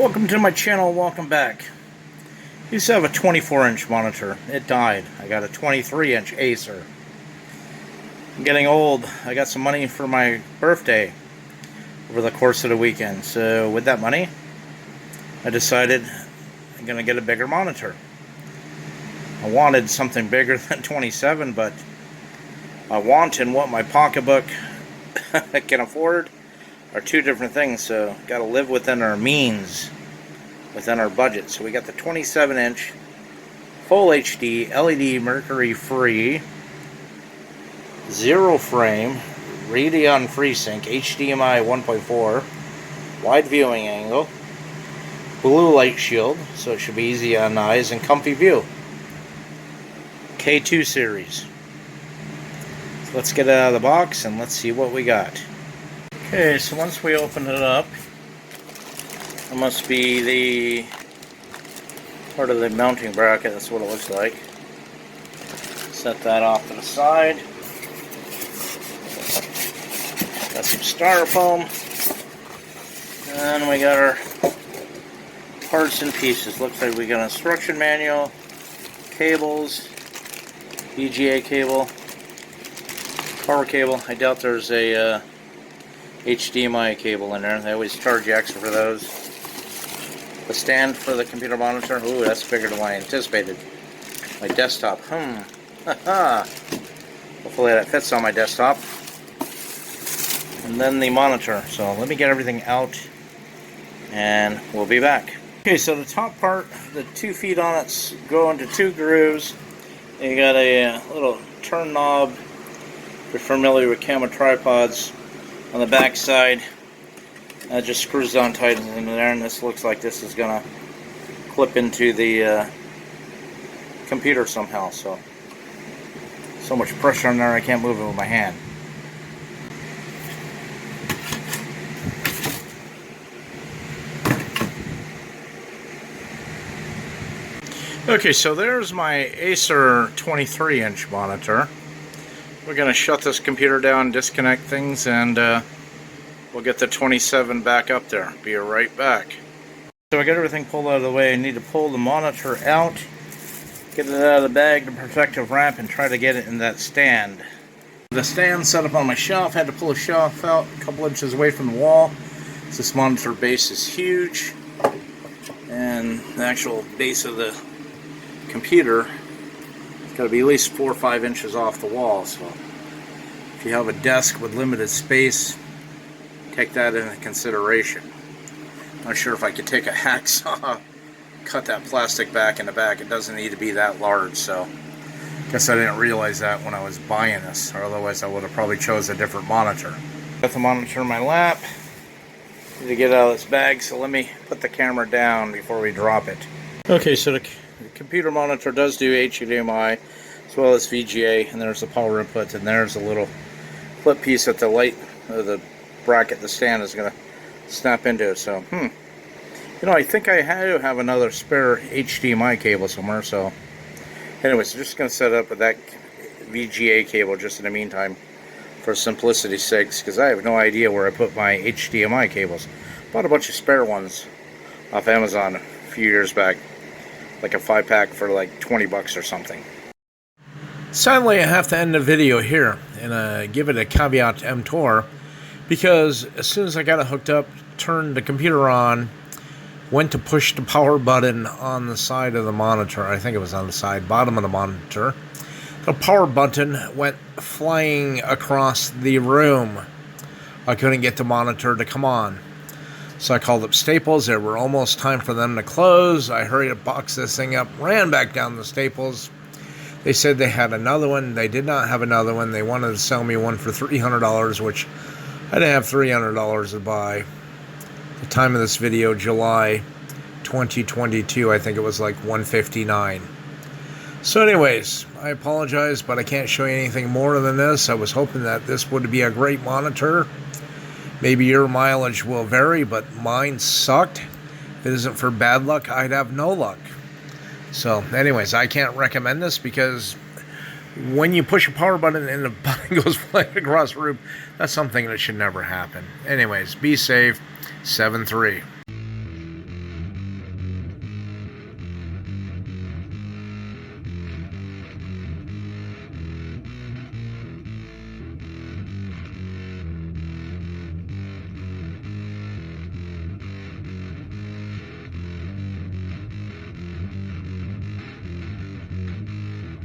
Welcome to my channel, welcome back. I used to have a 24-inch monitor. It died. I got a 23-inch Acer. I'm getting old. I got some money for my birthday over the course of the weekend. So with that money, I decided I'm going to get a bigger monitor. I wanted something bigger than 27, but I want and what my pocketbook can afford are two different things, so got to live within our means, within our budget. So we got the 27-inch full HD LED mercury free, zero frame, Radeon FreeSync, HDMI 1.4, wide viewing angle, blue light shield, so it should be easy on eyes and comfy view. K2 series. So let's get it out of the box and let's see what we got. Okay, so once we open it up, it must be the part of the mounting bracket. That's what it looks like. Set that off to the side. Got some styrofoam. And we got our parts and pieces. Looks like we got an instruction manual, cables, VGA cable, power cable. I doubt there's a HDMI cable in there. They always charge you extra for those. The stand for the computer monitor. Ooh, that's bigger than what I anticipated. My desktop. Hopefully that fits on my desktop. And then the monitor. So let me get everything out and we'll be back. Okay, so the top part, the 2 feet on it go into 2 grooves. And you got a little turn knob. If you're familiar with camera tripods, on the back side, it just screws down tight in there, and this looks like this is gonna clip into the computer somehow. So much pressure on there I can't move it with my hand. Okay, so there's my Acer 23-inch monitor. We're going to shut this computer down, disconnect things, and we'll get the 27 back up there. Be right back. So I got everything pulled out of the way. I need to pull the monitor out, get it out of the bag, the protective wrap, and try to get it in that stand. The stand set up on my shelf. Had to pull a shelf out a couple inches away from the wall. This monitor base is huge, and the actual base of the computer got to be at least 4 or 5 inches off the wall. So if you have a desk with limited space, take that into consideration. Not sure if I could take a hacksaw, cut that plastic back in the back. It doesn't need to be that large, so guess I didn't realize that when I was buying this, or otherwise I would have probably chose a different monitor. Got the monitor in my lap. Need to get it out of this bag, so let me put the camera down before we drop it. Okay, so the computer monitor does do HDMI as well as VGA, and there's the power input, and there's a little clip piece that the light, the bracket, the stand is going to snap into. So, you know, I think I have another spare HDMI cable somewhere. So, anyways, I'm just going to set up with that VGA cable just in the meantime for simplicity's sakes, because I have no idea where I put my HDMI cables. Bought a bunch of spare ones off Amazon a few years back. Like a 5-pack for like 20 bucks or something. Sadly, I have to end the video here and give it a caveat emptor, because as soon as I got it hooked up, turned the computer on, went to push the power button on the side of the monitor. I think it was on the side, bottom of the monitor. The power button went flying across the room. I couldn't get the monitor to come on. So I called up Staples. They were almost time for them to close. I hurried to box this thing up, ran back down to Staples. They said they had another one. They did not have another one. They wanted to sell me one for $300, which I didn't have $300 to buy. At the time of this video, July 2022, I think it was like $159. So anyways, I apologize, but I can't show you anything more than this. I was hoping that this would be a great monitor. Maybe your mileage will vary, but mine sucked. If it isn't for bad luck, I'd have no luck. So, anyways, I can't recommend this, because when you push a power button and the button goes flying across the room, that's something that should never happen. Anyways, be safe. 7-3.